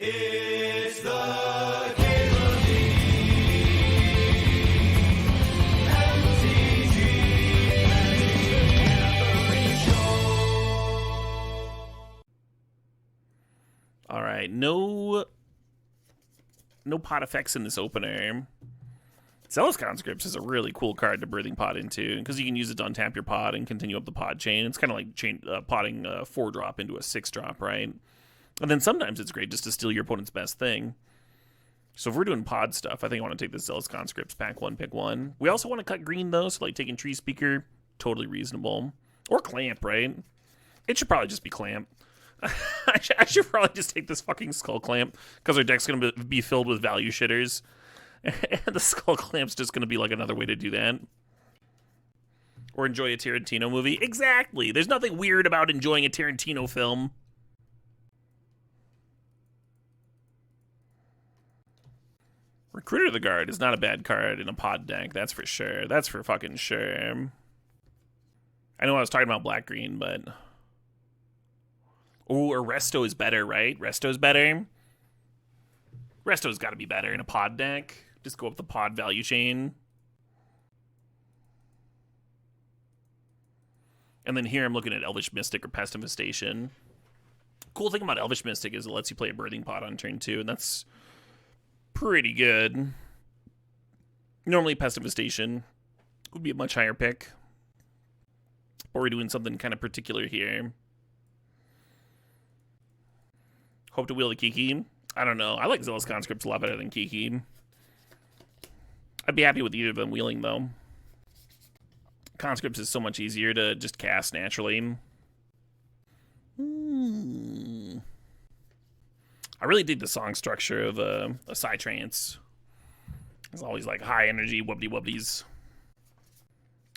It's the Cable All right, no pod effects in this opener. Zealous Conscripts is a really cool card to Birthing Pod into, because you can use it to untap your pod and continue up the pod chain. It's kind of like podding a 4-drop into a 6-drop, right? And then sometimes it's great just to steal your opponent's best thing. So if we're doing pod stuff, I think I want to take this Zealous Conscripts, pack 1, pick 1. We also want to cut green, though, so like taking Tree Speaker, totally reasonable. Or Clamp, right? It should probably just be Clamp. I should probably just take this fucking Skull Clamp, because our deck's going to be filled with value shitters. And the Skull Clamp's just going to be like another way to do that. Or enjoy a Tarantino movie. Exactly. There's nothing weird about enjoying a Tarantino film. Recruiter of the Guard is not a bad card in a pod deck. That's for sure. That's for fucking sure. I know I was talking about black-green, but... Oh, or Resto is better, right? Resto's better. Resto's got to be better in a pod deck. Just go up the pod value chain. And then here I'm looking at Elvish Mystic or Pest Infestation. Cool thing about Elvish Mystic is it lets you play a Birthing Pod on turn 2, and that's pretty good. Normally Pest Infestation would be a much higher pick. But we're doing something kind of particular here. Hope to wield a Kiki. I don't know. I like Zealous Conscripts a lot better than Kiki. I'd be happy with either of them wheeling, though. Conscripts is so much easier to just cast naturally. I really dig the song structure of a Psytrance. It's always like high energy, wubbly-wubblies.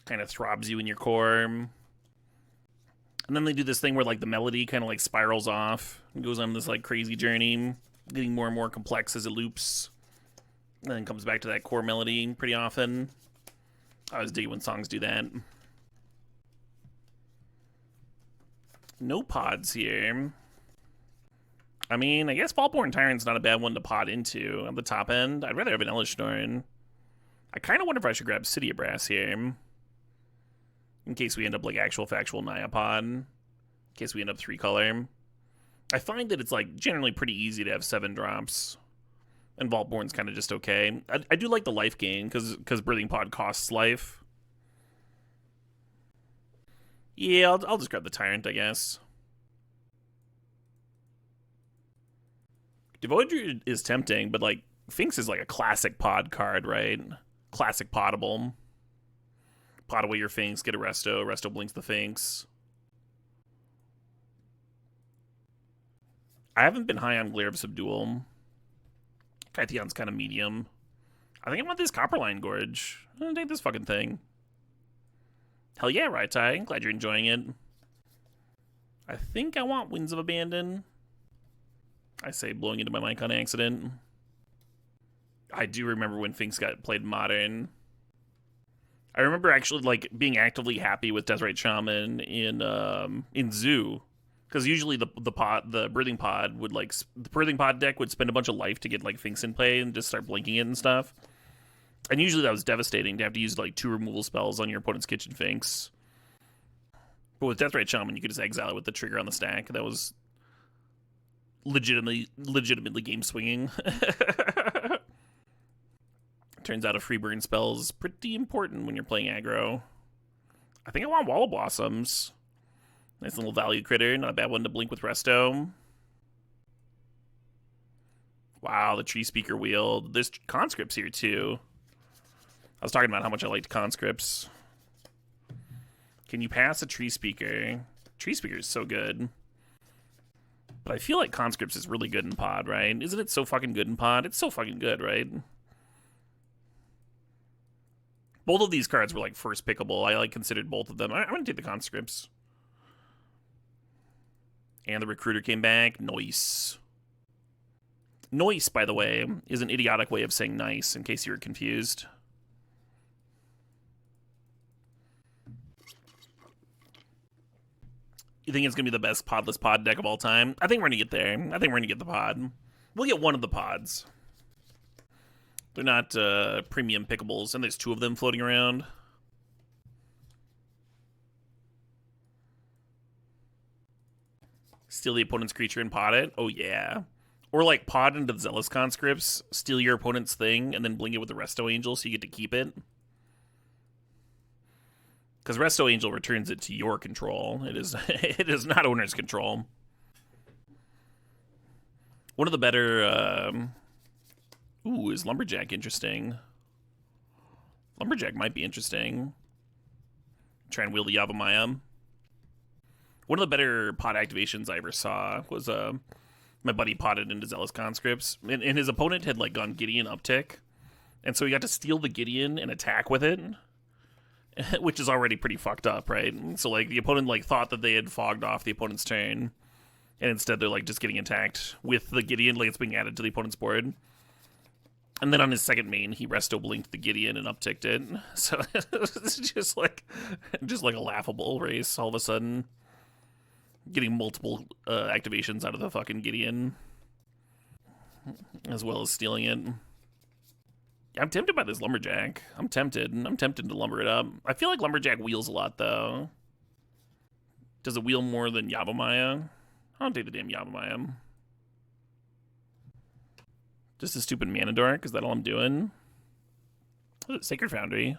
Kind of throbs you in your core. And then they do this thing where like the melody kind of like spirals off and goes on this like crazy journey, getting more and more complex as it loops. And then comes back to that core melody pretty often. I always dig when songs do that. No pods here. I mean, I guess Vaultborn Tyrant's not a bad one to pod into on the top end. I'd rather have an Elishnorn. I kind of wonder if I should grab City of Brass here. In case we end up like actual factual Nyapod. In case we end up 3-color. I find that it's like generally pretty easy to have 7 drops. And Vaultborn's kind of just okay. I do like the life gain, because Birthing Pod costs life. Yeah, I'll just grab the Tyrant, I guess. Devoid is tempting, but like, Finks is like a classic pod card, right? Classic podable. Pod away your Finks, get a Resto. Resto blinks the Finks. I haven't been high on Glare of Subdual. Kytheon's kind of medium. I think I want this Copperline Gorge. I'm gonna take this fucking thing. Hell yeah, Raitai. Glad you're enjoying it. I think I want Winds of Abandon. I say blowing into my mic on accident. I do remember when Finks got played Modern. I remember actually like being actively happy with Deathrite Shaman in Zoo. Because usually the Birthing Pod would like the Birthing Pod deck would spend a bunch of life to get like Finks in play and just start blinking it and stuff. And usually that was devastating to have to use like 2 removal spells on your opponent's Kitchen Finks. But with Deathrite Shaman, you could just exile it with the trigger on the stack. That was legitimately game swinging. Turns out a free burn spell is pretty important when you're playing aggro. I think I want Wall of Blossoms. Nice little value critter, not a bad one to blink with Resto. Wow, the Tree Speaker wield. There's Conscripts here too. I was talking about how much I liked Conscripts. Can you pass a Tree Speaker? Tree Speaker is so good. But I feel like Conscripts is really good in pod, right? Isn't it so fucking good in pod? It's so fucking good, right? Both of these cards were like first pickable. I like considered both of them. I'm gonna take the Conscripts. And the Recruiter came back. Nice. Nice, by the way, is an idiotic way of saying nice, in case you were confused. You think it's going to be the best podless pod deck of all time? I think we're going to get there. I think we're going to get the pod. We'll get one of the pods. They're not premium pickables, and there's 2 of them floating around. Steal the opponent's creature and pod it? Oh, yeah. Or, like, pod into the Zealous Conscripts, steal your opponent's thing, and then blink it with the Resto Angel so you get to keep it. Because Resto Angel returns it to your control. It is not owner's control. One of the better... Ooh, is Lumberjack interesting? Lumberjack might be interesting. Try and wield the Yavimaya. One of the better pod activations I ever saw was my buddy potted into Zealous Conscripts, and his opponent had like gone Gideon uptick, and so he got to steal the Gideon and attack with it, which is already pretty fucked up, right? So like the opponent like thought that they had fogged off the opponent's turn, and instead they're like just getting attacked with the Gideon, like it's being added to the opponent's board. And then on his second main, he resto blinked the Gideon and upticked it. So it's just like a laughable race all of a sudden. Getting multiple activations out of the fucking Gideon. As well as stealing it. Yeah, I'm tempted by this Lumberjack. I'm tempted to lumber it up. I feel like Lumberjack wheels a lot, though. Does it wheel more than Yavimaya? I don't take the damn Yavimaya. Just a stupid Mana Dork? Is that all I'm doing? What is it? Sacred Foundry.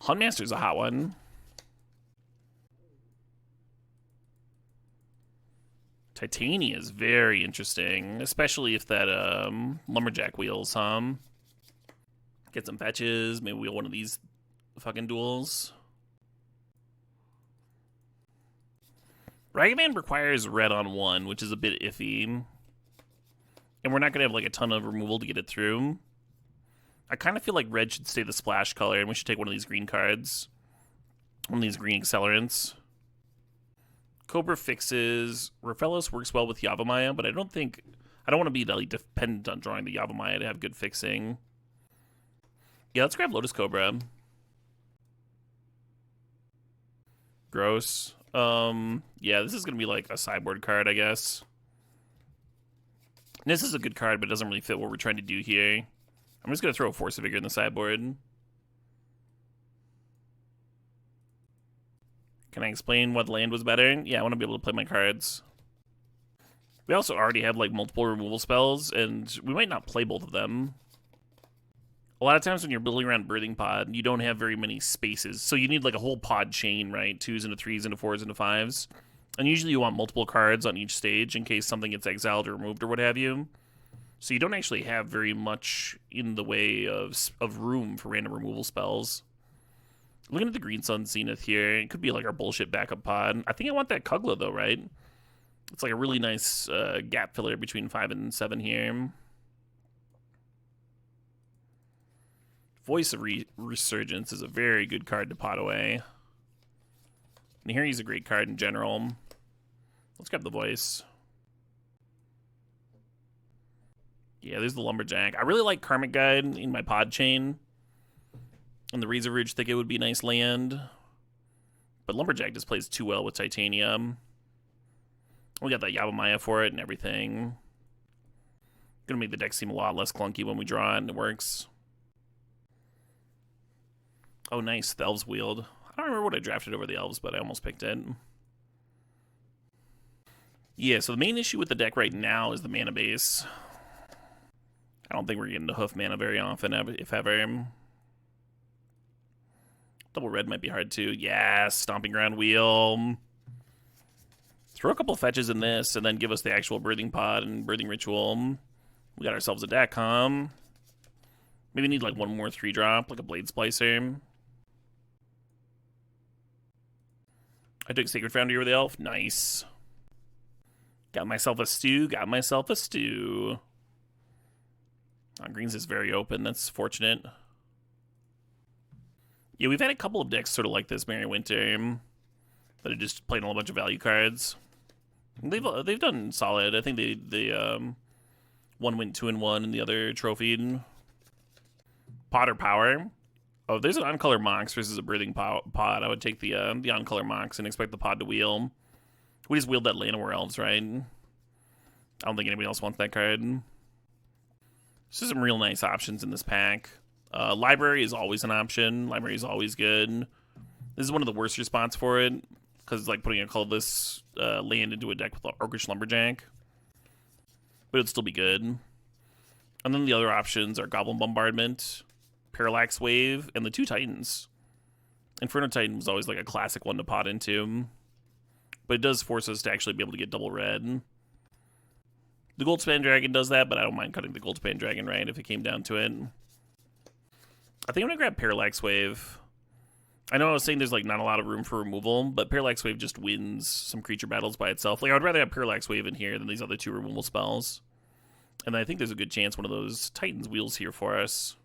Huntmaster's a hot one. Titania is very interesting, especially if that Lumberjack wheels, Get some fetches, maybe wheel one of these fucking duels. Ragavan requires red on 1, which is a bit iffy. And we're not going to have like a ton of removal to get it through. I kind of feel like red should stay the splash color, and we should take one of these green cards. One of these green accelerants. Cobra fixes. Raphaelos works well with Yavimaya, but I don't want to be like dependent on drawing the Yavimaya to have good fixing. Yeah, let's grab Lotus Cobra. Gross. Yeah, this is going to be like a sideboard card, I guess. This is a good card, but it doesn't really fit what we're trying to do here. I'm just going to throw a Force of Vigor in the sideboard. Can I explain what land was better? Yeah, I want to be able to play my cards. We also already have like multiple removal spells, and we might not play both of them. A lot of times when you're building around Birthing Pod, you don't have very many spaces. So you need like a whole pod chain, right? 2s into 3s into 4s into 5s. And usually you want multiple cards on each stage in case something gets exiled or removed or what have you. So you don't actually have very much in the way of room for random removal spells. Looking at the Green Sun Zenith here, it could be like our bullshit backup pod. I think I want that Kugla though, right? It's like a really nice gap filler between 5 and 7 here. Voice of Resurgence is a very good card to pot away. And here he's a great card in general. Let's grab the Voice. Yeah, there's the Lumberjack. I really like Karmic Guide in my pod chain. And the Razor Ridge Thicket would be nice land. But Lumberjack just plays too well with Titanium. We got that Yavimaya for it and everything. Gonna make the deck seem a lot less clunky when we draw it and it works. Oh, nice. The Elves Wield. I don't remember what I drafted over the Elves, but I almost picked it. Yeah, so the main issue with the deck right now is the mana base. I don't think we're getting to hoof mana very often, if ever. Double red might be hard too. Yeah, Stomping Ground Wheel. Throw a couple fetches in this, and then give us the actual Birthing Pod and Birthing Ritual. We got ourselves a deck, Maybe need like one more 3-drop, like a Blade Splicer. I took Sacred Foundry over the Elf. Nice. Got myself a stew. Green's is very open. That's fortunate. Yeah, we've had a couple of decks sort of like this, Merry Winter, that are just playing a whole bunch of value cards. They've done solid. I think they one went 2-1 and the other trophied. Potter Power. Oh, if there's an on-color Mox versus a Birthing Pod, I would take the on-color Mox and expect the pod to wheel. We just wield that Llanowar Elves, right? I don't think anybody else wants that card. There's just some real nice options in this pack. Library is always an option. Library is always good. This is one of the worst spots for it, because it's like putting a colorless land into a deck with Orcish Lumberjack. But it'd still be good. And then the other options are Goblin Bombardment, Parallax Wave, and the 2 Titans. Inferno Titan was always like a classic one to pot into. But it does force us to actually be able to get double red. The Goldspan Dragon does that, but I don't mind cutting the Goldspan Dragon, right, if it came down to it. I think I'm going to grab Parallax Wave. I know I was saying there's like not a lot of room for removal, but Parallax Wave just wins some creature battles by itself. Like, I would rather have Parallax Wave in here than these other 2 removal spells. And I think there's a good chance one of those Titans wheels here for us.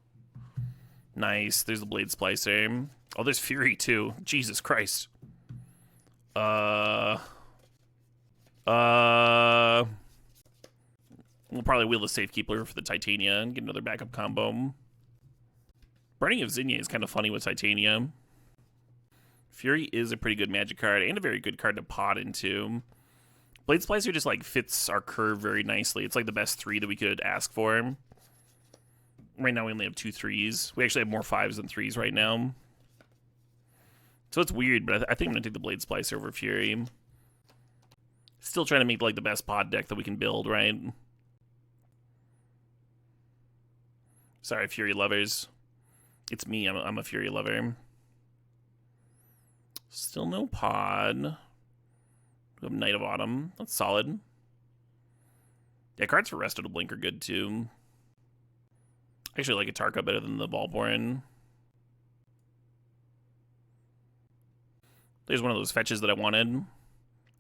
Nice. There's the Blade Splicer. Oh, there's Fury too. Jesus Christ. We'll probably wheel the Safekeeper for the Titania and get another backup combo. Burning of Zinnia is kind of funny with Titania. Fury is a pretty good Magic card and a very good card to pot into. Blade Splicer just like fits our curve very nicely. It's like the best 3 that we could ask for. Right now we only have 2 3s. We actually have more 5s than 3s right now. So it's weird, but I think I'm going to take the Blade Splicer over Fury. Still trying to make like the best pod deck that we can build, right? Sorry, Fury lovers. It's me, I'm a Fury lover. Still no pod. We have Knight of Autumn. That's solid. Yeah, cards for Resto to Blink are good too. I actually like Atarka better than the Volborn. There's one of those fetches that I wanted.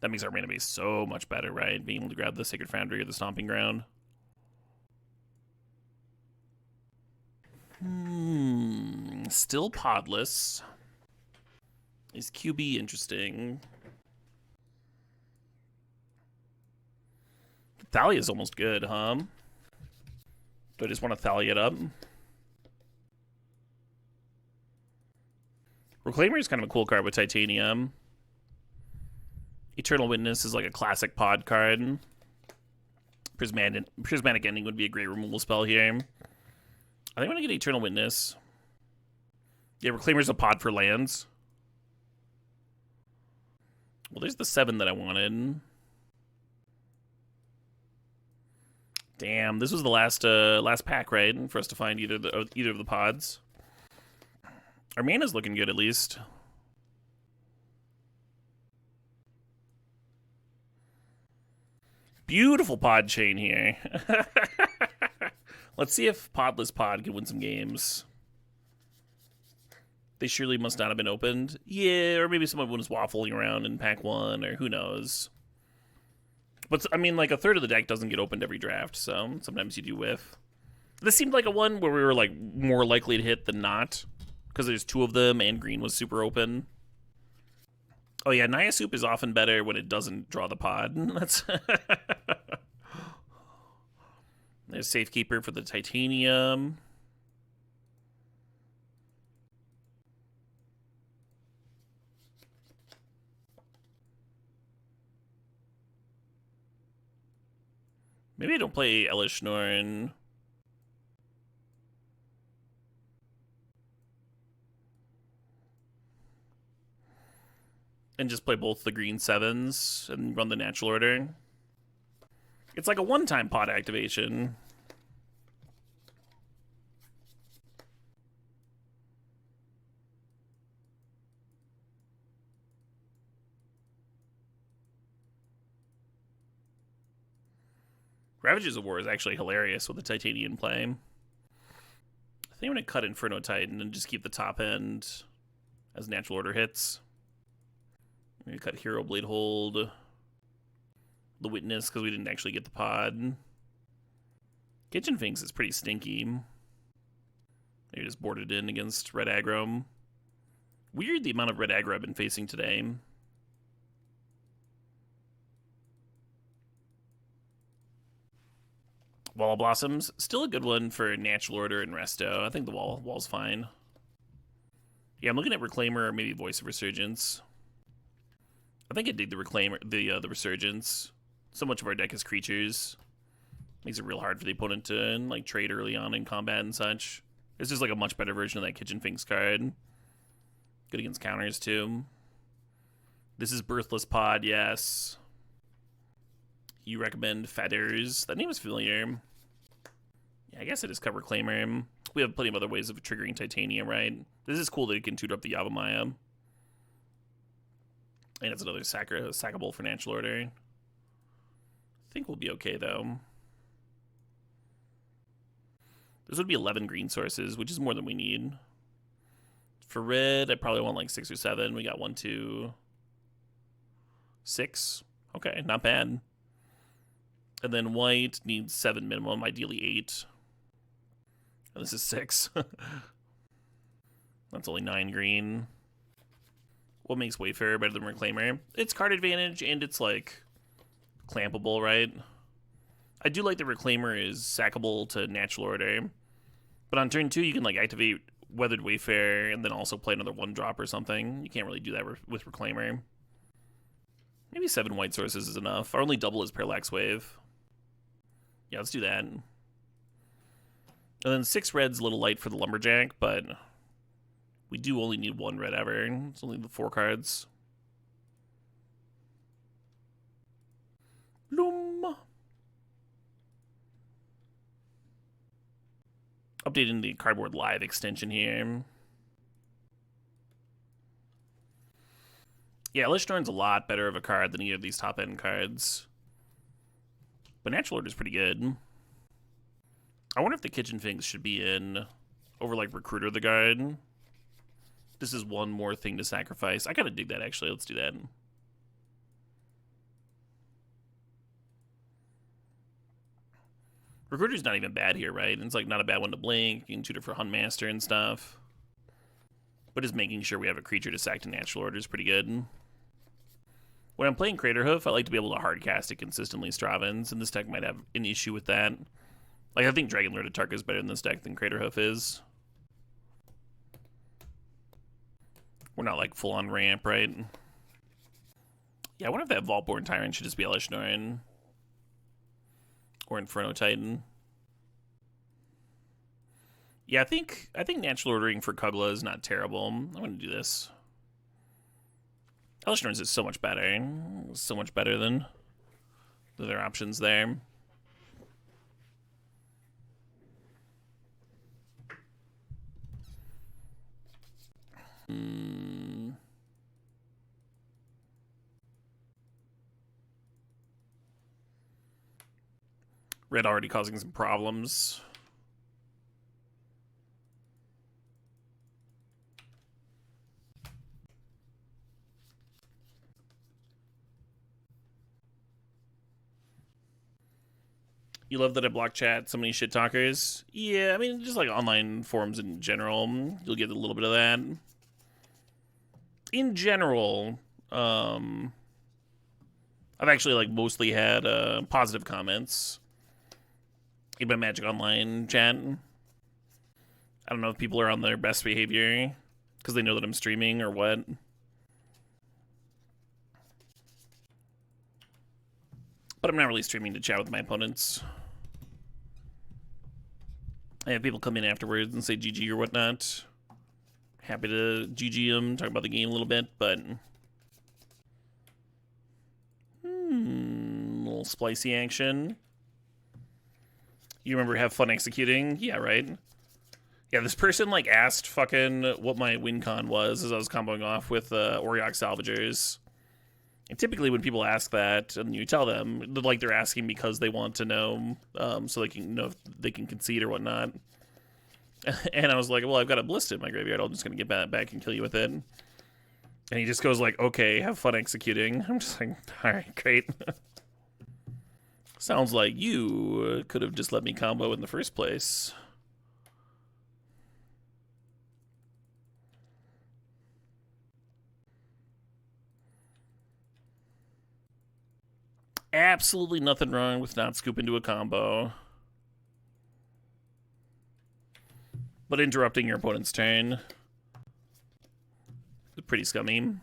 That makes our mana base so much better, right? Being able to grab the Sacred Foundry or the Stomping Ground. Still podless. Is QB interesting? Thalia is almost good, huh? Do I just want to Thalia it up? Reclaimer is kind of a cool card with Titanium. Eternal Witness is like a classic pod card. Prismatic Ending would be a great removal spell here. I think I'm going to get Eternal Witness. Yeah, Reclaimer's a pod for lands. Well, there's the 7 that I wanted. Damn, this was the last pack, right? For us to find either of the pods. Our mana's looking good, at least. Beautiful pod chain here. Let's see if Podless Pod can win some games. They surely must not have been opened. Yeah, or maybe someone was waffling around in pack 1, or who knows. But, I mean, like, a third of the deck doesn't get opened every draft, so sometimes you do whiff. This seemed like a one where we were, like, more likely to hit than not, because there's 2 of them, and green was super open. Oh, yeah, Naya Soup is often better when it doesn't draw the pod. That's... There's Safekeeper for the Titanium. Maybe I don't play Elish Norn. And just play both the green 7s and run the natural order. It's like a one-time pot activation. Ravages of War is actually hilarious with the Titanian play. I think I'm going to cut Inferno Titan and just keep the top end as natural order hits. I'm going to cut Hero Blade Hold. The Witness, because we didn't actually get the pod. Kitchen Finks is pretty stinky. They just boarded in against red aggro. Weird the amount of red aggro I've been facing today. Wall of Blossoms, still a good one for Natural Order and Resto. I think the wall's fine. Yeah, I'm looking at Reclaimer or maybe Voice of Resurgence. I think I dig the Reclaimer, the Resurgence. So much of our deck is creatures. Makes it real hard for the opponent to like trade early on in combat and such. It's just like a much better version of that Kitchen Finks card. Good against counters too. This is Birthless Pod, yes. You recommend Feathers. That name is familiar. Yeah, I guess it is cover Reclaimer. We have plenty of other ways of triggering Titanium, right? This is cool that it can tutor up the Yavimaya. And it's another sackable for Natural Order. I think we'll be okay, though. This would be 11 green sources, which is more than we need. For red, I probably want like 6 or 7. We got 1, 2, 6. Okay, not bad. And then white needs 7 minimum, ideally 8. And this is 6. That's only 9 green. What makes Wayfarer better than Reclaimer? It's card advantage and it's like clampable, right? I do like that Reclaimer is sackable to Natural Order. But on turn 2, you can like activate Weathered Wayfarer and then also play another 1-drop or something. You can't really do that with Reclaimer. Maybe 7 white sources is enough. Our only double is Parallax Wave. Yeah, let's do that. And then 6 red's a little light for the Lumberjack, but we do only need 1 red ever. It's only the 4 cards. Loom. Updating the Cardboard Live extension here. Yeah, Lishnorn's a lot better of a card than either of these top-end cards. But Natural Order is pretty good. I wonder if the Kitchen Finks should be in over, like, Recruiter the Guard. This is one more thing to sacrifice. I gotta dig that, actually. Let's do that. Recruiter's not even bad here, right? It's, like, not a bad one to blink. You can tutor for Huntmaster and stuff. But just making sure we have a creature to sack to Natural Order is pretty good. When I'm playing Craterhoof, I like to be able to hardcast it consistently Stravens, and this deck might have an issue with that. Like, I think Dragon Lord Atarka is better in this deck than Craterhoof is. We're not, like, full-on ramp, right? Yeah, I wonder if that Vaultborn Tyrant should just be Elesh Norn. Or Inferno Titan. Yeah, I think Natural Ordering for Kugla is not terrible. I'm going to do this. Elesh Norns is so much better. So much better than the other options there. Red already causing some problems. You love that I block chat so many shit talkers? Yeah, I mean, just like online forums in general, you'll get a little bit of that. In general, I've actually like mostly had positive comments in my Magic Online chat. I don't know if people are on their best behavior because they know that I'm streaming or what. But I'm not really streaming to chat with my opponents. I have people come in afterwards and say GG or whatnot. Happy to GG them, talk about the game a little bit, but... little splicey action. You remember Have Fun Executing? Yeah, right? Yeah, this person, like, asked fucking what my win con was as I was comboing off with Auriok Salvagers. And typically when people ask that, and you tell them, like, they're asking because they want to know, so they can know if they can concede or whatnot. And I was like, well, I've got a Ballista in my graveyard. I'm just going to get back and kill you with it. And he just goes like, okay, have fun executing. I'm just like, all right, great. Sounds like you could have just let me combo in the first place. Absolutely nothing wrong with not scooping to a combo. But interrupting your opponent's turn is pretty scummy.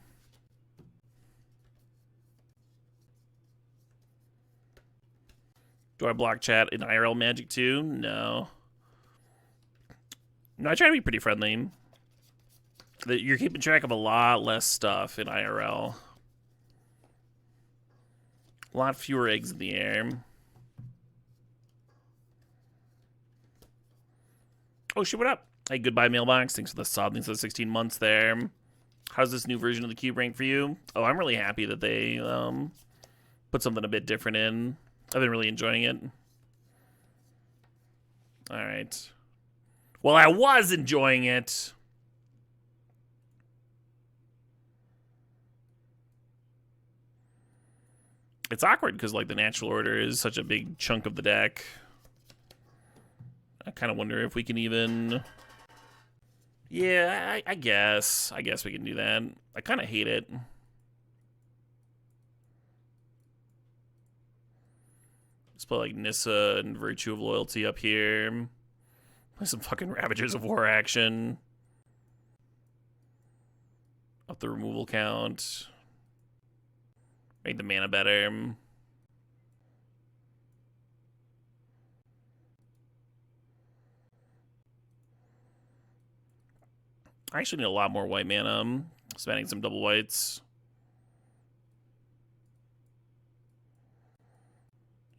Do I block chat in IRL Magic too? No. No, I try to be pretty friendly. You're keeping track of a lot less stuff in IRL. A lot fewer eggs in the air. Oh shit, what up? Hey, goodbye mailbox. Thanks for the sub. Thanks for the 16 months there. How's this new version of the cube rank for you? Oh, I'm really happy that they put something a bit different in. I've been really enjoying it. All right. Well, I was enjoying it. It's awkward because, like, the natural order is such a big chunk of the deck. I kind of wonder if we can even... Yeah, I guess. I guess we can do that. I kind of hate it. Let's put, like, Nissa and Virtue of Loyalty up here. Play some fucking Ravagers of War action. Up the removal count. Make the mana better. I actually need a lot more white mana. Spending some double whites.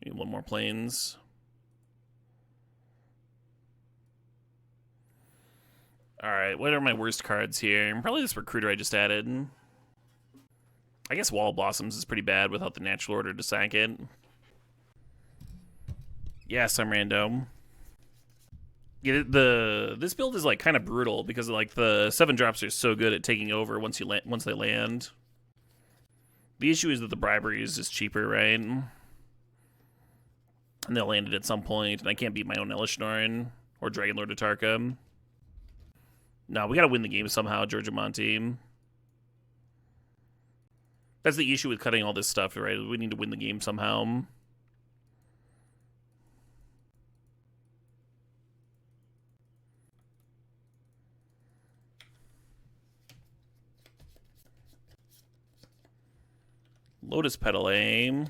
Need one more plains. Alright, what are my worst cards here? Probably this Recruiter I just added. I guess Wall of Blossoms is pretty bad without the natural order to sack it. Yes, I'm random. Yeah, this build is like kind of brutal because like the 7-drops are so good at taking over once they land. The issue is that the bribery is just cheaper, right? And they'll land it at some point, and I can't beat my own Elishnorn or Dragonlord Atarka. No, we gotta win the game somehow, Georgia Monty. That's the issue with cutting all this stuff, right? We need to win the game somehow. Lotus Petal aim.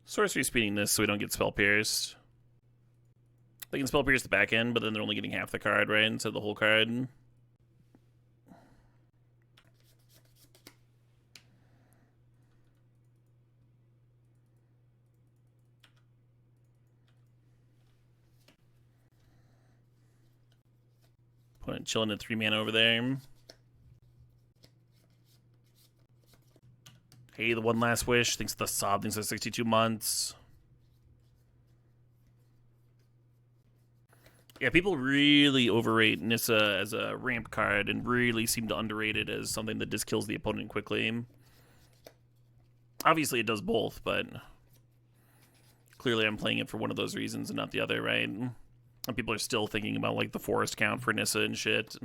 Sorcery speeding this so we don't get Spell Pierced. They can Spell Pierce the back end, but then they're only getting half the card, right? Instead of the whole card. Opponent chilling at 3 mana over there. Hey, the one last wish. Thanks to the sob. Thanks for 62 months. Yeah, people really overrate Nissa as a ramp card and really seem to underrate it as something that just kills the opponent quickly. Obviously, it does both, but clearly I'm playing it for one of those reasons and not the other, right? And people are still thinking about, like, the forest count for Nissa and shit.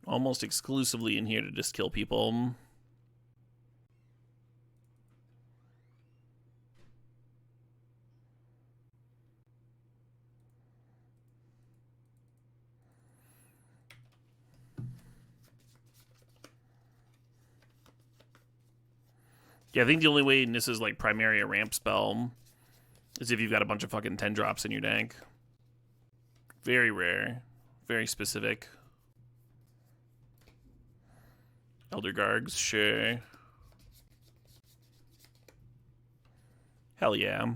Almost exclusively in here to just kill people. Yeah, I think the only way Nissa's like primary a ramp spell is if you've got a bunch of fucking 10-drops in your deck. Very rare. Very specific. Elder Gargs, sure. Hell yeah.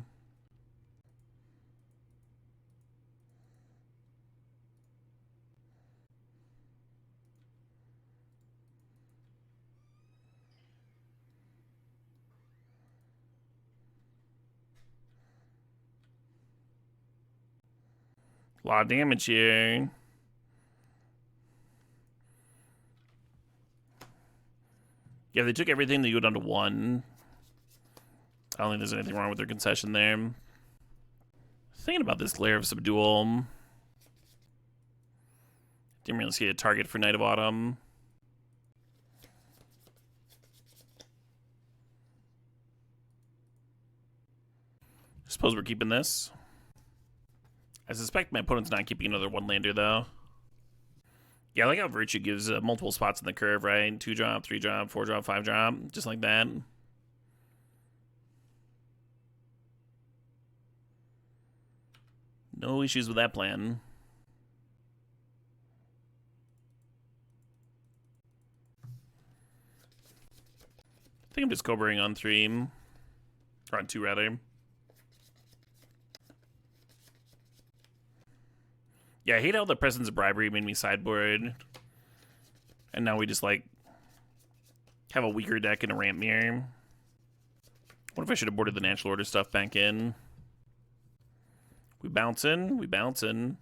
A lot of damage here. Yeah, they took everything, they go down to 1. I don't think there's anything wrong with their concession there. Thinking about this Glare of Subdual. Didn't really see a target for Night of Autumn. Suppose we're keeping this. I suspect my opponent's not keeping another one-lander, though. Yeah, I like how Virtue gives multiple spots in the curve, right? 2-drop, 3-drop, 4-drop, 5-drop, just like that. No issues with that plan. I think I'm just cobraing on 3. Or on 2, rather. Yeah, I hate how the Presence of Bribery made me sideboard. And now we just, like, have a weaker deck and a ramp mirror. What if I should have boarded the Natural Order stuff back in? We bouncing, we bouncing.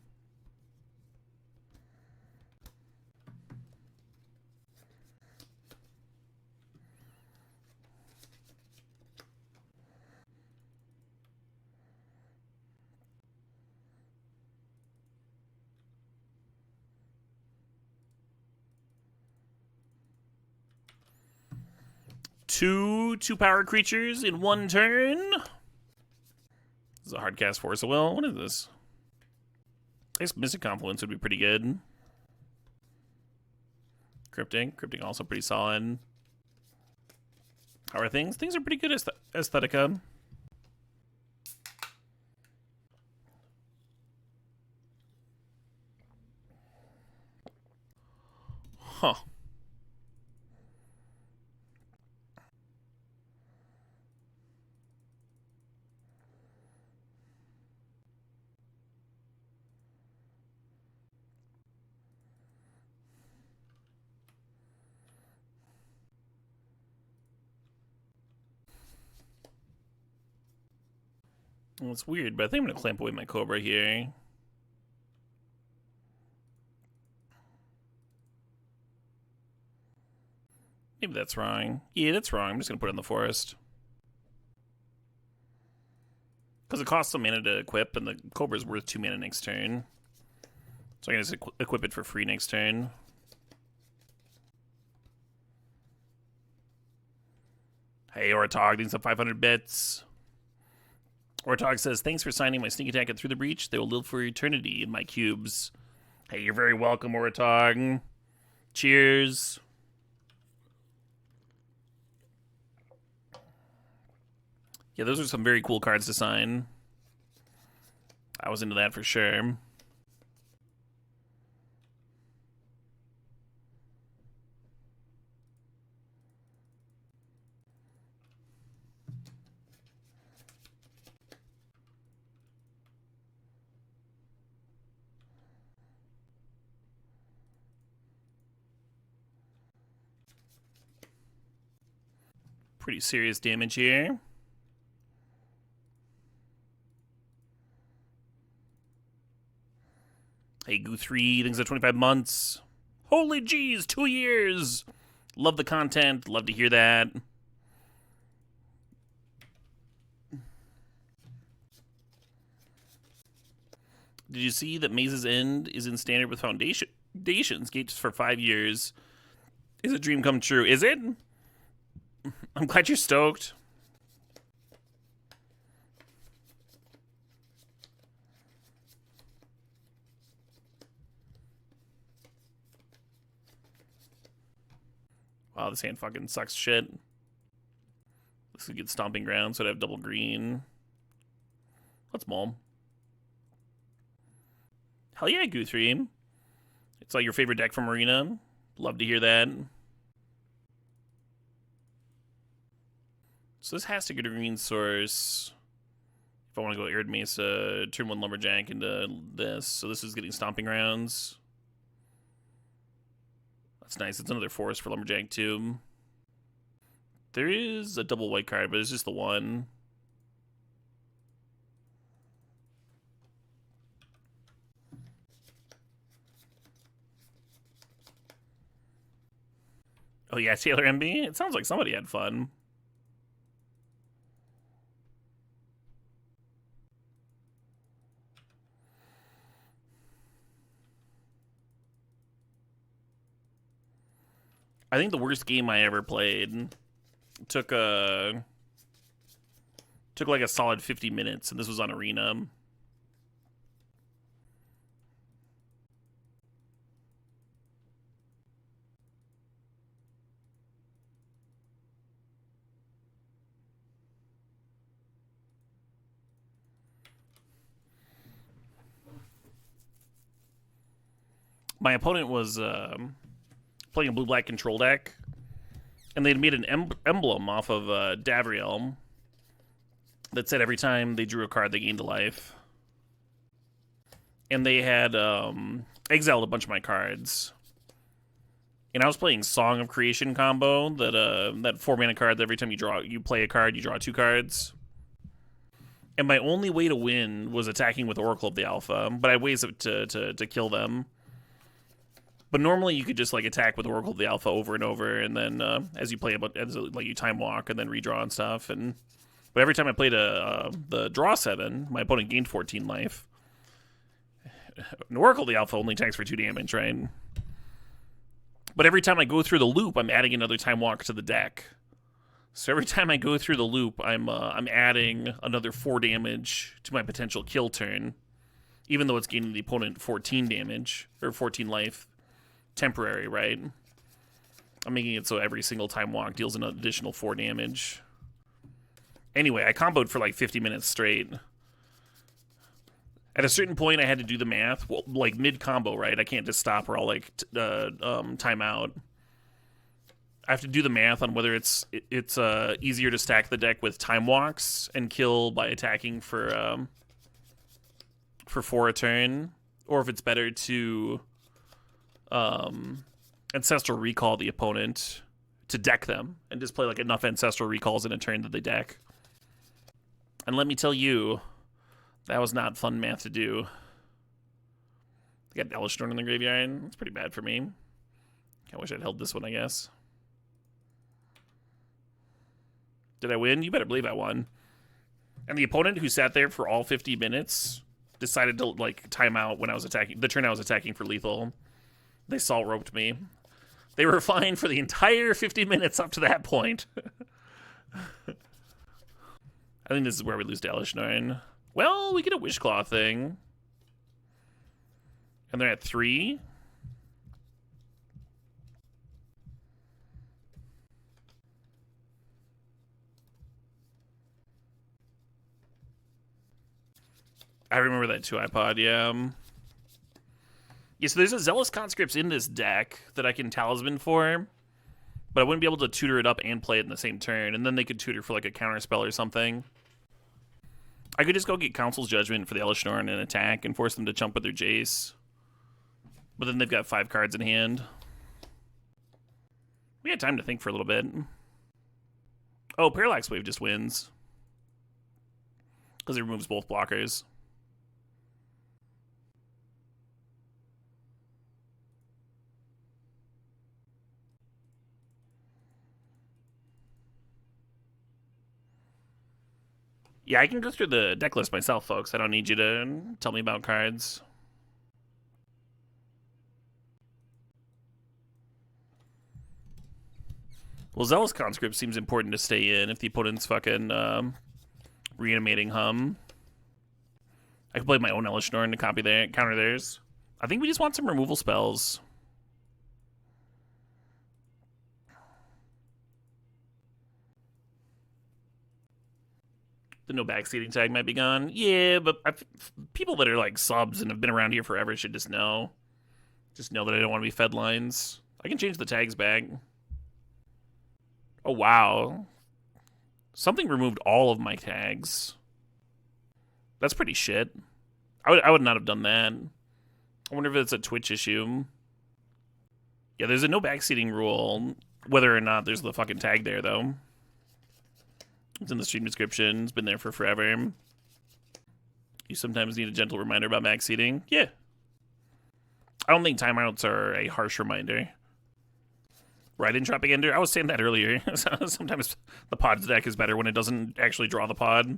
Two power creatures in one turn. This is a hard cast Force of Will. What is this? I guess Mystic Confluence would be pretty good. Cryptic also pretty solid. How are things? Things are pretty good Aesthetica. Huh. Well, it's weird, but I think I'm going to clamp away my Cobra here. Maybe that's wrong. Yeah, that's wrong. I'm just going to put it in the forest. Because it costs some mana to equip, and the Cobra's worth 2 mana next turn. So I can just equip it for free next turn. Hey, Oratog, needs some 500 bits. Oratog says, thanks for signing my sneak attack at Through the Breach. They will live for eternity in my cubes. Hey, you're very welcome, Oratog. Cheers. Yeah, those are some very cool cards to sign. I was into that for sure. Pretty serious damage here. Hey, Goo 3, things at 25 months. Holy jeez, 2 years. Love the content, love to hear that. Did you see that Maze's End is in standard with Foundations, gates for 5 years? Is a dream come true? Is it? I'm glad you're stoked. Wow, this hand fucking sucks shit. This could get Stomping Ground, so I'd have double green. Let's maul. Hell yeah, Guthrie. It's like your favorite deck from Arena. Love to hear that. So this has to get a green source. If I want to go Arid Mesa, turn 1 Lumberjack into this. So this is getting Stomping Grounds. That's nice. It's another forest for Lumberjack too. There is a double white card, but it's just the one. Oh yeah, Taylor MB? It sounds like somebody had fun. I think the worst game I ever played took Took like a solid 50 minutes, and this was on Arena. My opponent was playing a blue-black control deck, and they'd made an emblem off of Davriel that said every time they drew a card, they gained a life. And they had exiled a bunch of my cards. And I was playing Song of Creation combo, that 4-mana card that every time you play a card, you draw 2 cards. And my only way to win was attacking with Oracle of the Alpha, but I had ways to kill them. But normally you could just like attack with Oracle of the Alpha over and over, and then as you play like you time walk and then redraw and stuff. But every time I played the draw 7, my opponent gained 14 life. An Oracle of the Alpha only attacks for 2 damage, right? But every time I go through the loop, I'm adding another time walk to the deck. So every time I go through the loop, I'm adding another 4 damage to my potential kill turn, even though it's gaining the opponent 14 damage or 14 life. Temporary, right? I'm making it so every single time walk deals an additional 4 damage. Anyway, I comboed for like 50 minutes straight. At a certain point, I had to do the math. Well, like mid-combo, right? I can't just stop or I'll like time out. I have to do the math on whether it's easier to stack the deck with time walks and kill by attacking for 4 a turn, or if it's better to Ancestral Recall the opponent to deck them and just play like enough Ancestral Recalls in a turn that they deck. And let me tell you, that was not fun math to do. I got Elesh Norn in the graveyard. That's pretty bad for me. I wish I'd held this one, I guess. Did I win? You better believe I won. And the opponent who sat there for all 50 minutes decided to like time out when I was attacking, the turn I was attacking for lethal. They salt roped me. They were fine for the entire 50 minutes up to that point. I think this is where we lose to Elesh Norn. Well, we get a Wishclaw thing. And they're at 3. I remember that too, iPod, yeah. Yeah, so there's a Zealous Conscripts in this deck that I can Talisman for, but I wouldn't be able to tutor it up and play it in the same turn, and then they could tutor for like a counter spell or something. I could just go get Council's Judgment for the Elesh Norn and attack and force them to chump with their Jace. But then they've got 5 cards in hand. We had time to think for a little bit. Oh, Parallax Wave just wins. Because it removes both blockers. Yeah, I can go through the deck list myself, folks. I don't need you to tell me about cards. Well, Zealous Conscript seems important to stay in if the opponent's fucking reanimating Hum. I could play my own Elesh Norn to counter theirs. I think we just want some removal spells. The no backseating tag might be gone. Yeah, but people that are like subs and have been around here forever should just know. Just know that I don't want to be fed lines. I can change the tags back. Oh, wow. Something removed all of my tags. That's pretty shit. I would not have done that. I wonder if it's a Twitch issue. Yeah, there's a no backseating rule. Whether or not there's the fucking tag there, though. It's in the stream description. It's been there for forever. You sometimes need a gentle reminder about backseating. Yeah. I don't think timeouts are a harsh reminder. Right, Entropic Ender? I was saying that earlier. Sometimes the pod's deck is better when it doesn't actually draw the pod.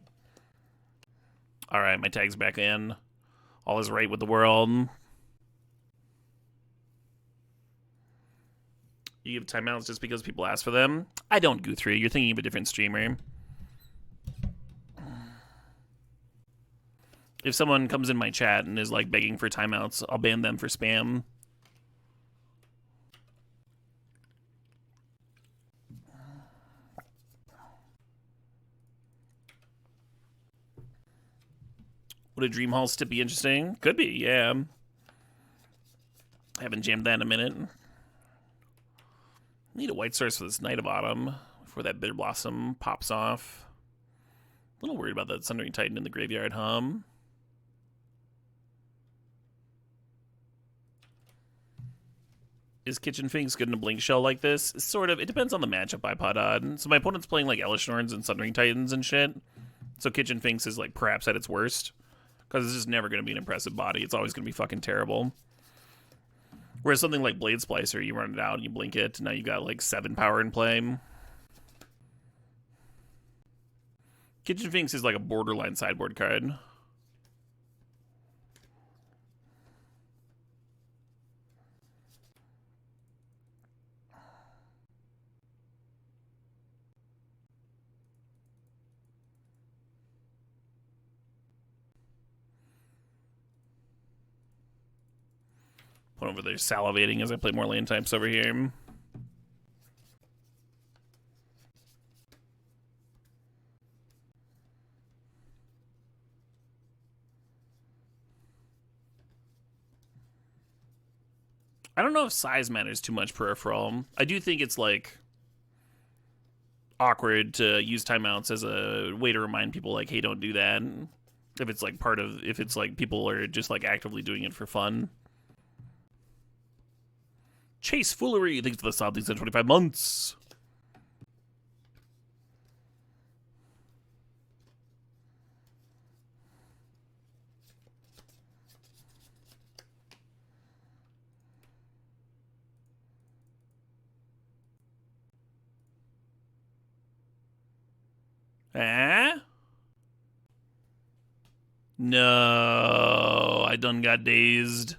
Alright, my tag's back in. All is right with the world. You give timeouts just because people ask for them? I don't, Guthrie. You're thinking of a different streamer. If someone comes in my chat and is like begging for timeouts, I'll ban them for spam. Would a Dream Hall stip be interesting? Could be, yeah. I haven't jammed that in a minute. Need a white source for this Night of Autumn before that Bitter Blossom pops off. A little worried about that Sundering Titan in the graveyard hum. Is Kitchen Finks good in a Blink Shell like this? Sort of. It depends on the matchup by Podod. So my opponent's playing like Elishnorns and Sundering Titans and shit. So Kitchen Finks is like perhaps at its worst. Because it's just never going to be an impressive body. It's always going to be fucking terrible. Whereas something like Blade Splicer, you run it out and you blink it. Now you've got like 7 power in play. Kitchen Finks is like a borderline sideboard card. Put over there salivating as I play more land types over here. I don't know if size matters too much peripheral. I do think it's like awkward to use timeouts as a way to remind people like, hey, don't do that. If it's like if it's like people are just like actively doing it for fun. Chase Foolery, thanks for the sub, these 25 months. No, I done got dazed.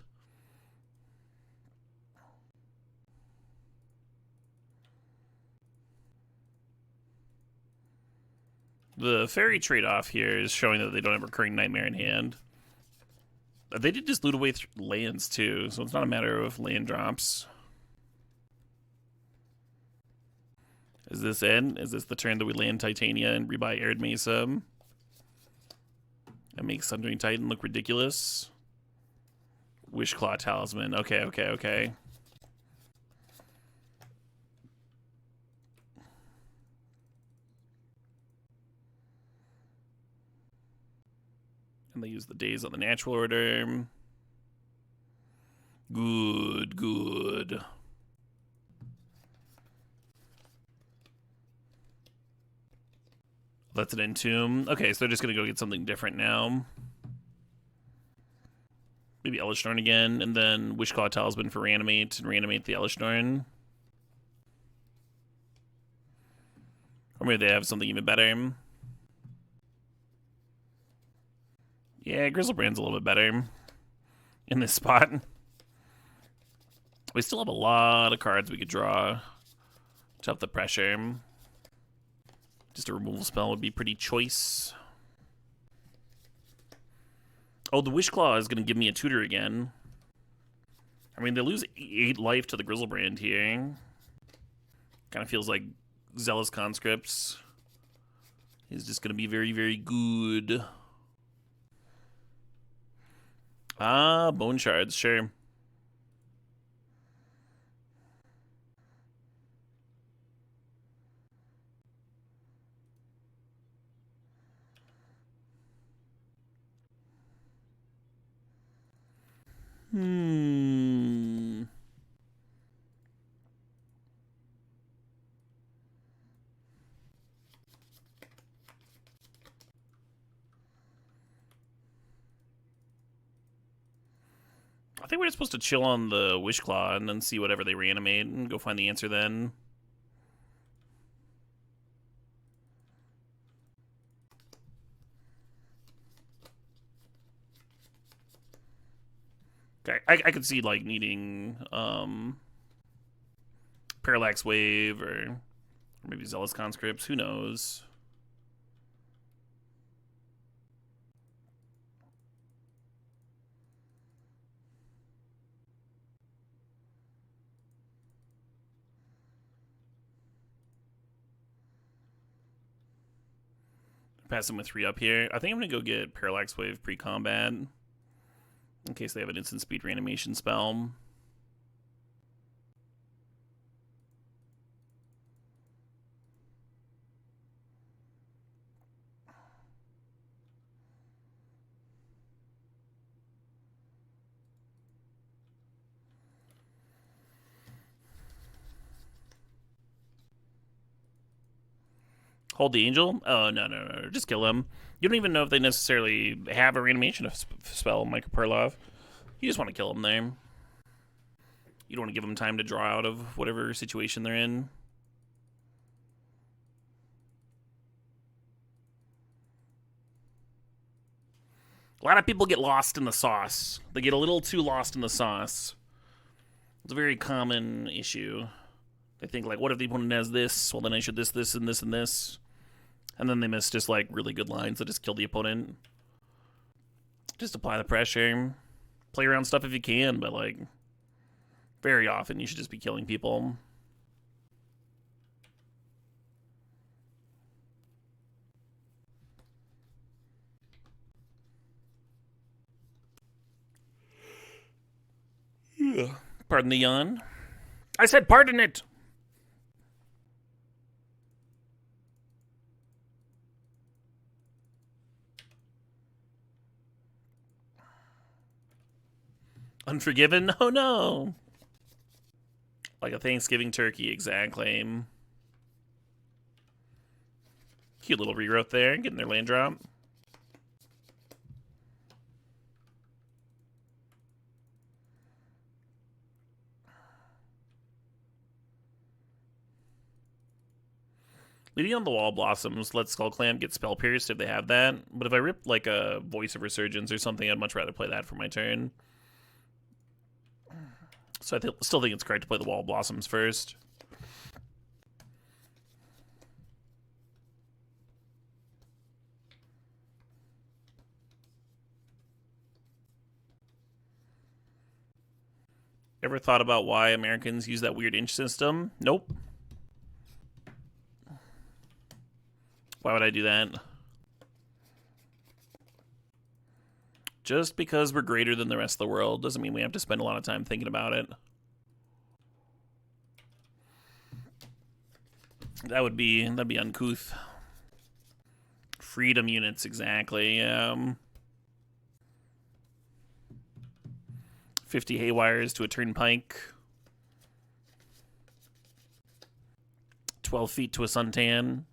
The fairy trade-off here is showing that they don't have Recurring Nightmare in hand. They did just loot away lands, too, so it's not a matter of land drops. Is this it? Is this the turn that we land Titania and rebuy Arid Mesa? That makes Sundering Titan look ridiculous. Wishclaw Talisman. Okay. And they use the days on the natural order. Good. That's an Entomb. Okay, so they're just going to go get something different now. Maybe Elishnorn again, and then Wishclaw Talisman for Reanimate, and reanimate the Elishnorn. Or maybe they have something even better. Yeah, Grizzlebrand's a little bit better in this spot. We still have a lot of cards we could draw to up the pressure. Just a removal spell would be pretty choice. Oh, the Wishclaw is going to give me a tutor again. I mean, they lose 8 life to the Grizzlebrand here. Kind of feels like Zealous Conscripts is just going to be very, very good. Ah, Bone Shards, sure. I think we're just supposed to chill on the Wishclaw and then see whatever they reanimate and go find the answer then. Okay, I could see like needing Parallax Wave or maybe Zealous Conscripts, who knows. Pass him with 3 up here. I think I'm going to go get Parallax Wave pre-combat. In case they have an instant speed reanimation spell. Hold the Angel? Oh, no. Just kill him. You don't even know if they necessarily have a reanimation spell, Michael Perlov. You just want to kill him there. You don't want to give them time to draw out of whatever situation they're in. A lot of people get lost in the sauce. They get a little too lost in the sauce. It's a very common issue. They think, like, what if the opponent has this? Well, then I should this, and this, and this. And then they miss just, like, really good lines that just kill the opponent. Just apply the pressure. Play around stuff if you can, but, like, very often you should just be killing people. Yeah. Pardon the yawn. I said pardon it! Unforgiven? Oh no! Like a Thanksgiving turkey, exactly. Cute little rewrote there, getting their land drop. Leading on the Wall Blossoms, let Skull Clamp get Spell Pierced if they have that. But if I rip like a Voice of Resurgence or something, I'd much rather play that for my turn. So I still think it's correct to play the Wall Blossoms first. Ever thought about why Americans use that weird inch system? Nope. Why would I do that? Just because we're greater than the rest of the world doesn't mean we have to spend a lot of time thinking about it. That'd be uncouth. Freedom units, exactly. 50 Haywires to a Turnpike. 12 feet to a Suntan.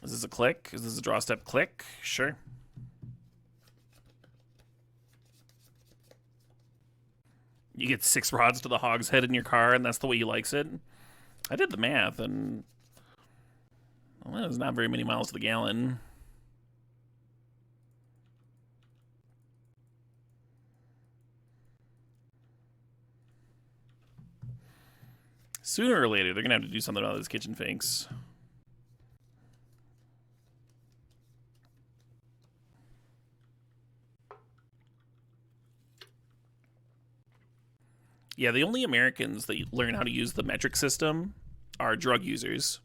Is this a click? Is this a draw step click? Sure. You get 6 rods to the Hog's Head in your car, and that's the way he likes it. I did the math, and well, there's not very many miles to the gallon. Sooner or later, they're going to have to do something about those kitchen finks. Yeah, the only Americans that learn how to use the metric system are drug users.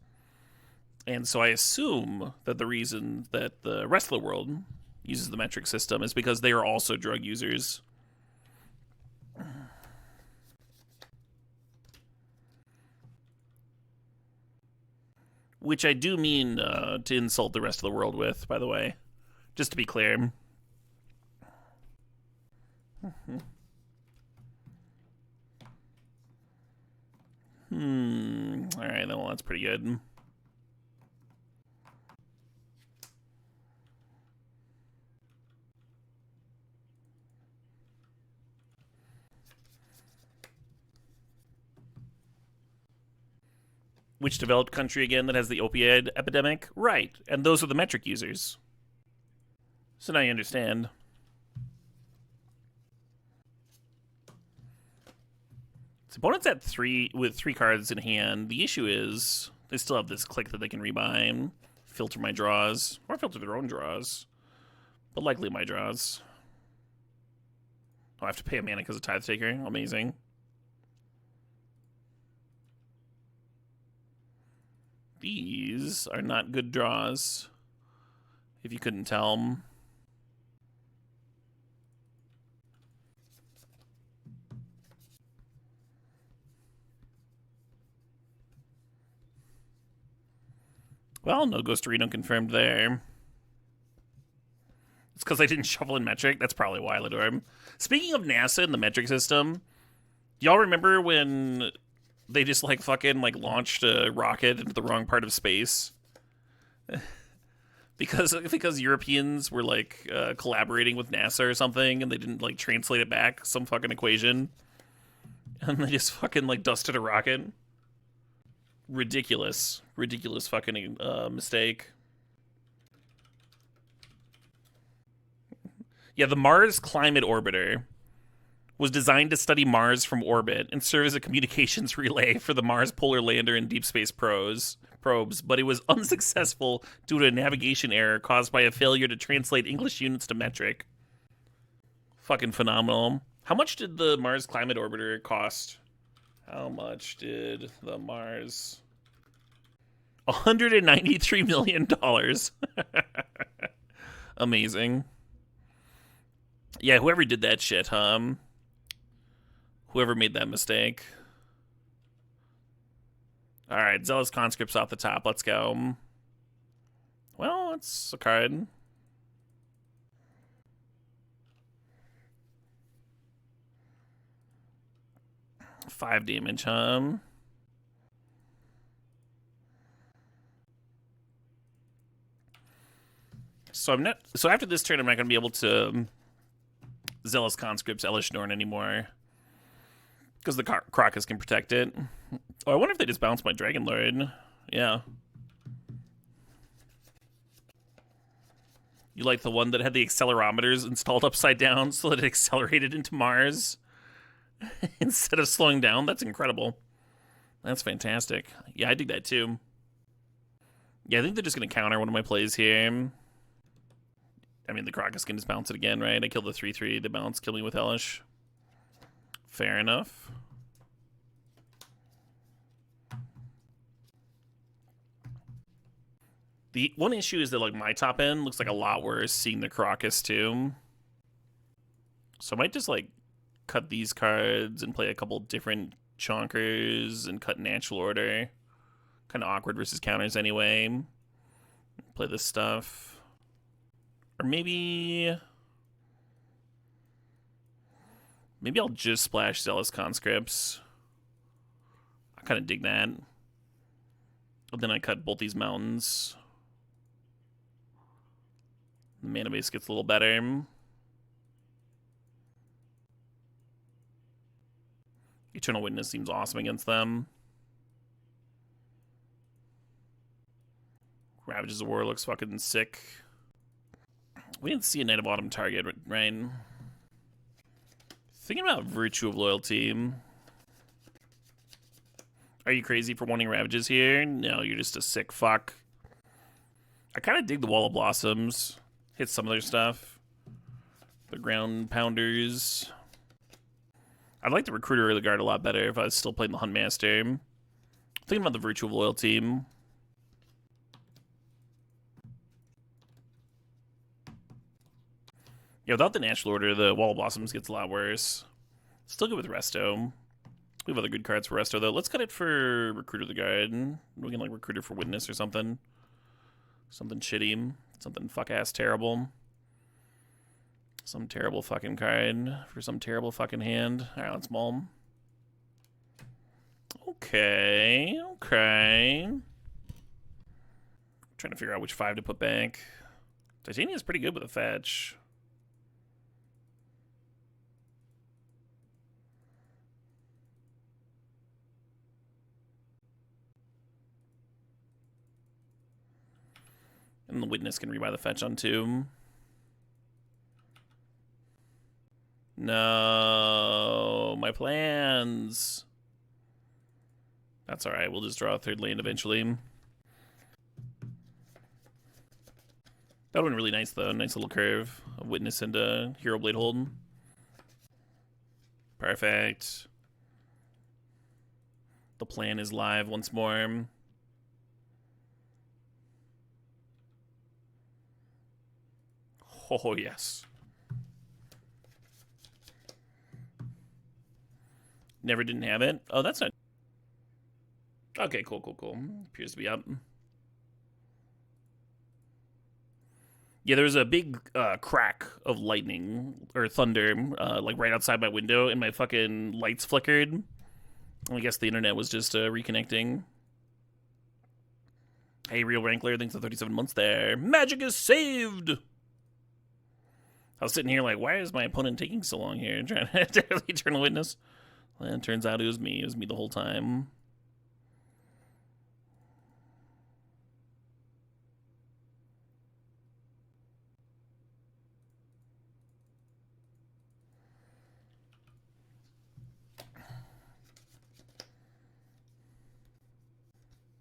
And so I assume that the reason that the rest of the world uses the metric system is because they are also drug users. Which I do mean to insult the rest of the world with, by the way. Just to be clear. Alright, well, that's pretty good. Which developed country again that has the opioid epidemic? Right, and those are the metric users. So now you understand. So opponent's at 3 with 3 cards in hand. The issue is they still have this click that they can rebuy and filter my draws, or filter their own draws, but likely my draws. Oh, I have to pay a mana because of Tithe Taker. Amazing. These are not good draws, if you couldn't tell. Well, no Ghost Reno confirmed there. It's because I didn't shuffle in metric. That's probably why, Ladorm. Speaking of NASA and the metric system, y'all remember when they just like fucking like launched a rocket into the wrong part of space? because Europeans were like collaborating with NASA or something, and they didn't like translate it back some fucking equation, and they just fucking like dusted a rocket. Ridiculous fucking mistake. Yeah, the Mars Climate Orbiter was designed to study Mars from orbit and serve as a communications relay for the Mars Polar Lander and Deep Space probes, but it was unsuccessful due to a navigation error caused by a failure to translate English units to metric. Fucking phenomenal. How much did the Mars Climate Orbiter cost? How much did the Mars... $193 million. Amazing. Yeah, whoever did that shit, whoever made that mistake. Alright, Zealous Conscripts off the top. Let's go. Well, it's a card. Five damage, So after this turn, I'm not going to be able to Zealous Conscripts Elish Norn anymore, because the Crocus can protect it. Oh, I wonder if they just bounce my Dragon Lord. Yeah. You like the one that had the accelerometers installed upside down so that it accelerated into Mars instead of slowing down? That's incredible. That's fantastic. Yeah, I dig that too. Yeah, I think they're just going to counter one of my plays here. I mean, the Crocus can just bounce it again, right? I kill the 3/3, the bounce, kill me with Elish. Fair enough. The one issue is that, like, my top end looks like a lot worse seeing the Crocus, too. So I might just, like, cut these cards and play a couple different chonkers and cut natural order. Kind of awkward versus counters anyway. Play this stuff. Or maybe I'll just splash Zealous Conscripts. I kind of dig that. But then I cut both these mountains. The mana base gets a little better. Eternal Witness seems awesome against them. Ravages of War looks fucking sick. We didn't see a Night of Autumn target, right? Thinking about Virtue of Loyalty. Are you crazy for wanting Ravages here? No, you're just a sick fuck. I kind of dig the Wall of Blossoms. Hit some of their stuff. The Ground Pounders. I'd like the Recruiter of the Guard a lot better if I was still playing the Huntmaster. Thinking about the Virtue of Loyalty. Yeah, without the Natural Order, the Wall of Blossoms gets a lot worse. Still good with Resto. We have other good cards for Resto, though. Let's cut it for Recruiter of the Guard. We can, like, Recruiter for Witness or something. Something shitty. Something fuck-ass terrible. Some terrible fucking card for some terrible fucking hand. Alright, let's mull him. Okay. Trying to figure out which 5 to put back. Titania's pretty good with a fetch. And the Witness can rebuy the fetch on 2. No, my plans. That's alright, we'll just draw a 3rd land eventually. That would be really nice, though. Nice little curve. A Witness into Hero Blade Hold. Perfect. The plan is live once more. Oh, yes. Never didn't have it. Oh, that's not... Okay, cool. Appears to be up. Yeah, there was a big crack of lightning or thunder, like right outside my window, and my fucking lights flickered. I guess the internet was just reconnecting. Hey, Real Rankler, thanks for 37 months there. Magic is saved! I was sitting here like, why is my opponent taking so long here? Trying to Eternal Witness. Well, it turns out it was me. It was me the whole time.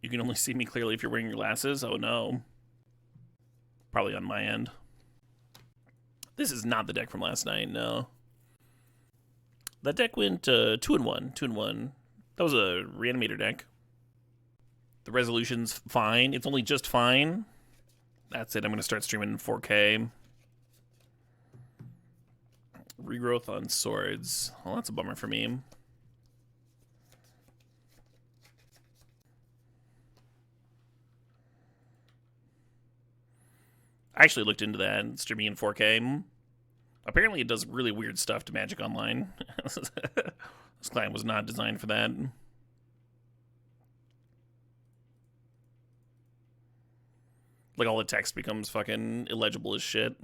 You can only see me clearly if you're wearing your glasses. Oh, no. Probably on my end. This is not the deck from last night, no. That deck went 2-1. 2-1. That was a reanimator deck. The resolution's fine. It's only just fine. That's it. I'm going to start streaming in 4K. Regrowth on swords. Well, that's a bummer for me. I actually looked into that, streaming in 4K. Apparently it does really weird stuff to Magic Online. This client was not designed for that. Like, all the text becomes fucking illegible as shit.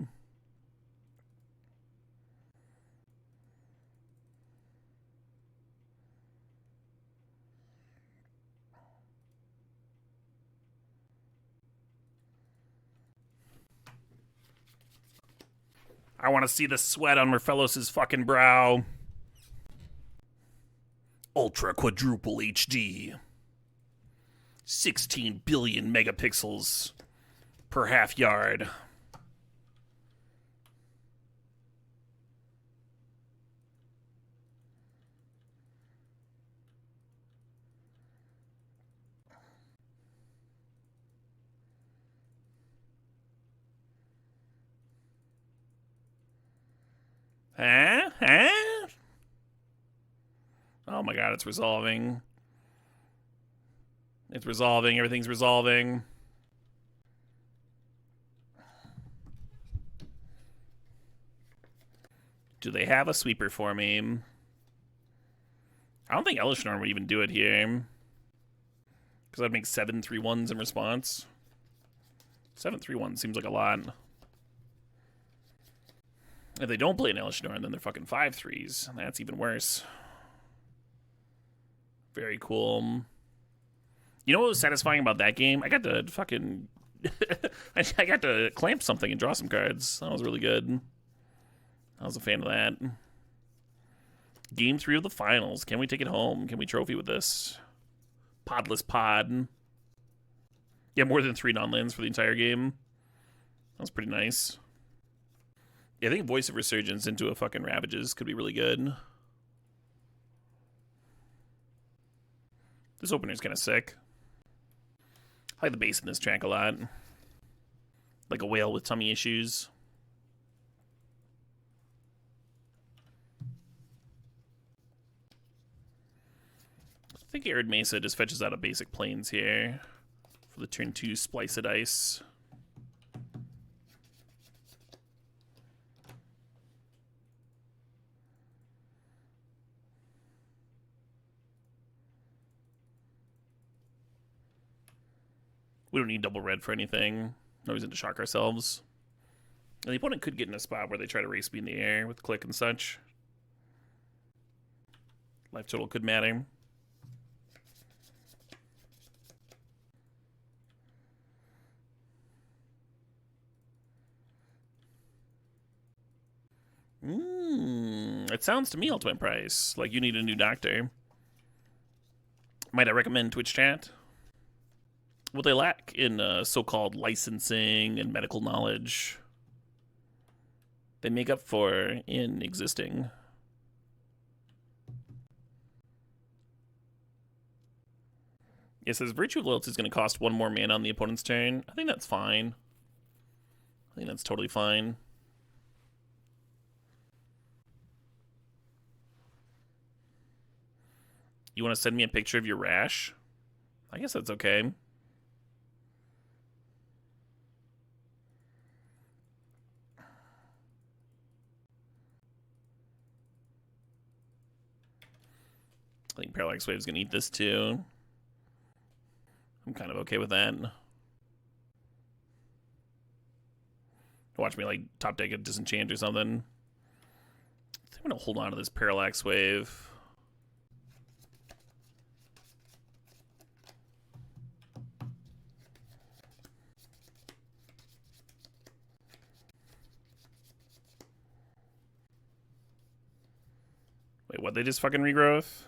I want to see the sweat on Merfelos' fucking brow. Ultra quadruple HD. 16 billion megapixels per half yard. Huh? Oh my god, it's resolving. It's resolving. Everything's resolving. Do they have a sweeper for me? I don't think Elishnor would even do it here. Because I'd make 7 3-1s in response. 7 3-1 seems like a lot. If they don't play an Elishnor, then they're fucking 5-3s. That's even worse. Very cool. You know what was satisfying about that game? I got to fucking... I got to clamp something and draw some cards. That was really good. I was a fan of that. Game 3 of the finals. Can we take it home? Can we trophy with this? Podless pod. Yeah, more than 3 non-lands for the entire game. That was pretty nice. Yeah, I think Voice of Resurgence into a fucking Ravages could be really good. This opener's kind of sick. I like the bass in this track a lot. Like a whale with tummy issues. I think Arid Mesa just fetches out of basic planes here for the turn 2 Spliced Ice. We don't need double red for anything. No reason to shock ourselves. And the opponent could get in a spot where they try to race me in the air with click and such. Life total could matter. It sounds to me, Ultimate Price, like you need a new doctor. Might I recommend Twitch chat? What they lack in so-called licensing and medical knowledge, they make up for in existing. It says Virtue of Loyalty is going to cost 1 more mana on the opponent's turn. I think that's fine. I think that's totally fine. You want to send me a picture of your rash? I guess that's okay. I think Parallax Wave's gonna eat this too. I'm kind of okay with that. Watch me like top deck a Disenchant or something. I think I'm gonna hold on to this Parallax Wave. Wait, what? They just fucking regrowth?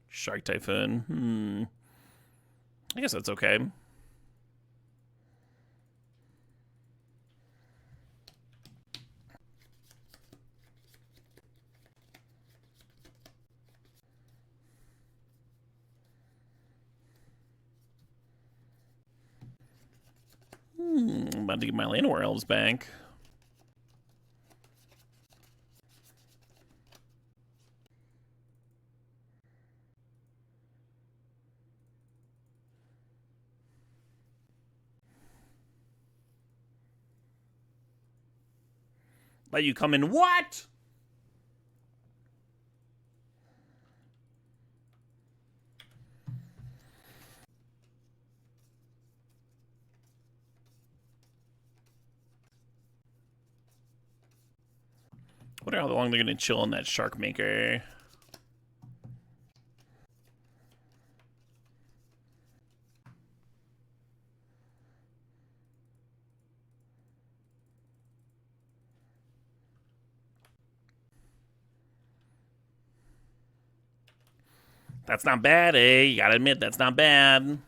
Shark Typhoon. I guess that's okay. I'm about to get my Llanowar Elves back. Let you come in what? Wonder how long they're gonna chill on that Shark Maker. That's not bad, eh? You gotta admit, that's not bad.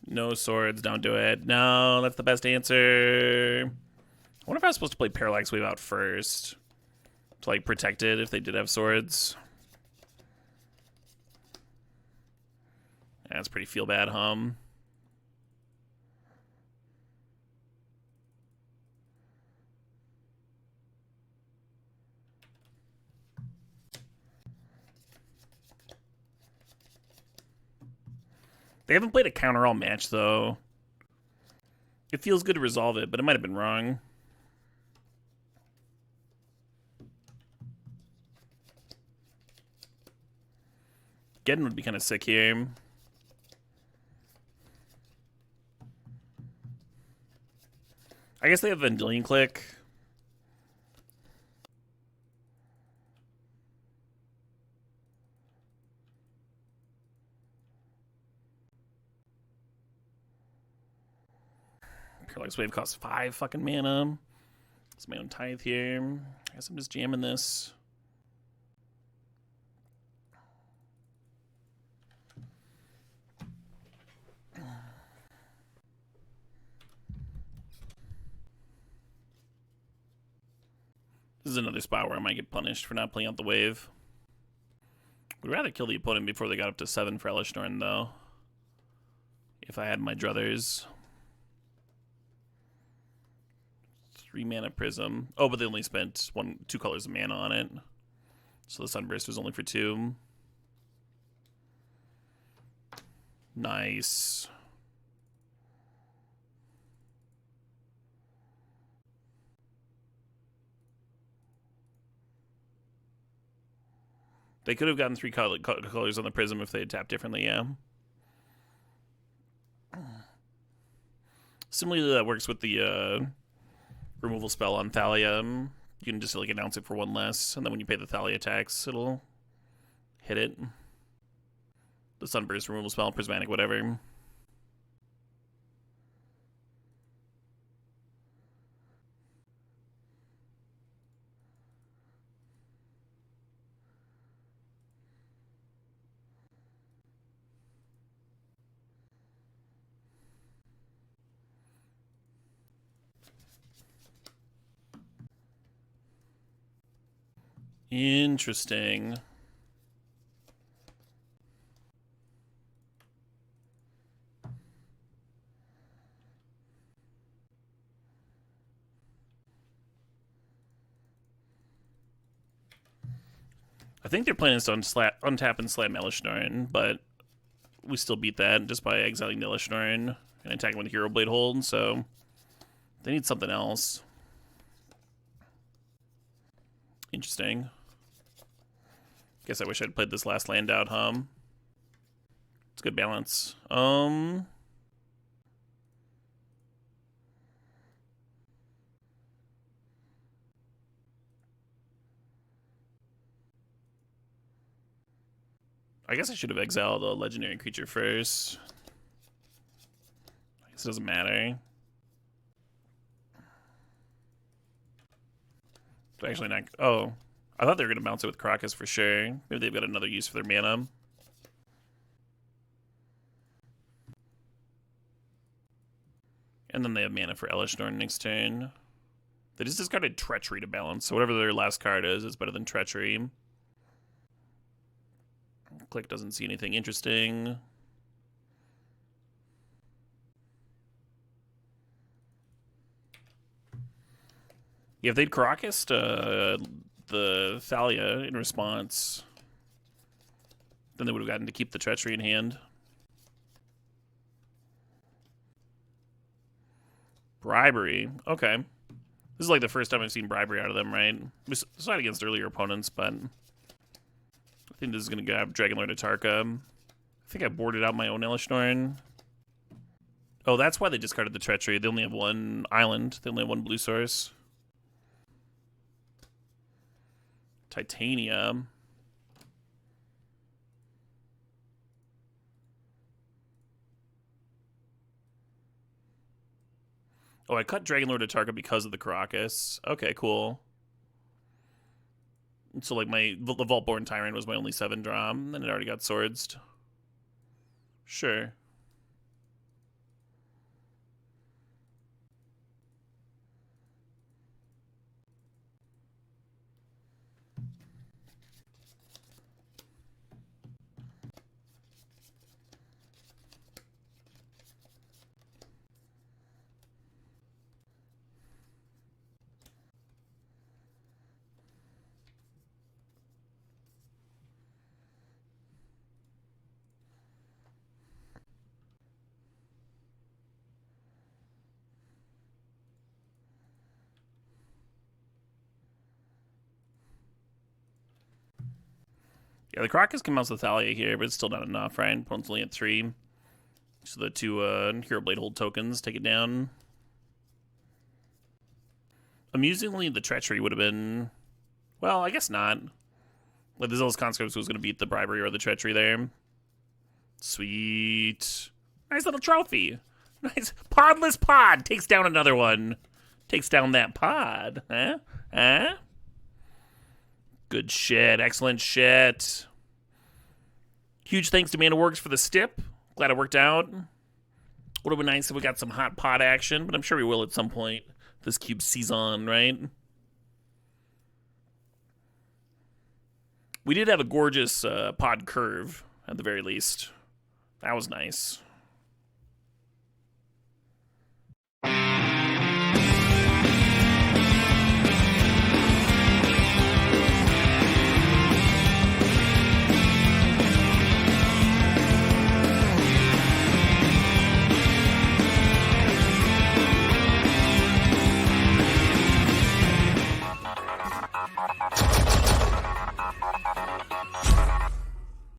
No swords, don't do it. No, that's the best answer. I wonder if I was supposed to play Parallax Wave out first. To, like, protect it if they did have swords. That's pretty feel bad, hum. They haven't played a counter all match, though. It feels good to resolve it, but it might have been wrong. Geddon would be kind of sick here. I guess they have Vendilion Click. Parallax Wave costs 5 fucking mana. It's my own Tithe here. I guess I'm just jamming this. This is another spot where I might get punished for not playing out the wave. We'd rather kill the opponent before they got up to 7 for Elishnorn, though. If I had my druthers. 3 mana Prism. Oh, but they only spent 2 colors of mana on it. So the Sunburst was only for 2. Nice. They could have gotten 3 colors on the Prism if they had tapped differently, yeah. Similarly, that works with the removal spell on Thalia. You can just like announce it for 1 less, and then when you pay the Thalia tax, it'll hit it. The Sunburst removal spell, Prismatic, whatever. Interesting. I think they're planning to untap and slam Elishnorn, but we still beat that just by exiling the Elishnorn and attacking with Hero Blade Hold, so they need something else. Interesting. Guess I wish I'd played this last land out, huh? It's good balance. I guess I should have exiled a legendary creature first. I guess it doesn't matter. Actually, not. Oh, I thought they were going to bounce it with Crocus for sure. Maybe they've got another use for their mana. And then they have mana for Elishnorn next turn. They just discarded Treachery to balance, so whatever their last card is better than Treachery. Click doesn't see anything interesting. Yeah, if they'd Crocused the Thalia in response, then they would have gotten to keep the Treachery in hand. Bribery. Okay. This is like the first time I've seen Bribery out of them, right? We saw it against earlier opponents, but I think this is going to grab Dragonlord Atarka. I think I boarded out my own Elishnorn. Oh, that's why they discarded the Treachery. They only have one island. They only have one blue source. Titanium. Oh, I cut Dragonlord Atarka because of the Crocus. Okay, cool. So, like, the Vaultborn Tyrant was my only 7-drop, and then it already got swords. Sure. Yeah, the Crocus can mouse the Thalia here, but it's still not enough, right? Opponent's only at 3. So the 2 Hero Blade Hold tokens take it down. Amusingly, the Treachery would have been... Well, I guess not. Like, the Zealous Conscripts was going to beat the Bribery or the Treachery there. Sweet. Nice little trophy. Nice. Podless pod takes down another one. Takes down that pod. Huh? Huh? Good shit. Excellent shit. Huge thanks to ManaWorks for the stip. Glad it worked out. Would have been nice if we got some hot pod action, but I'm sure we will at some point this cube season, right? We did have a gorgeous pod curve, at the very least. That was nice.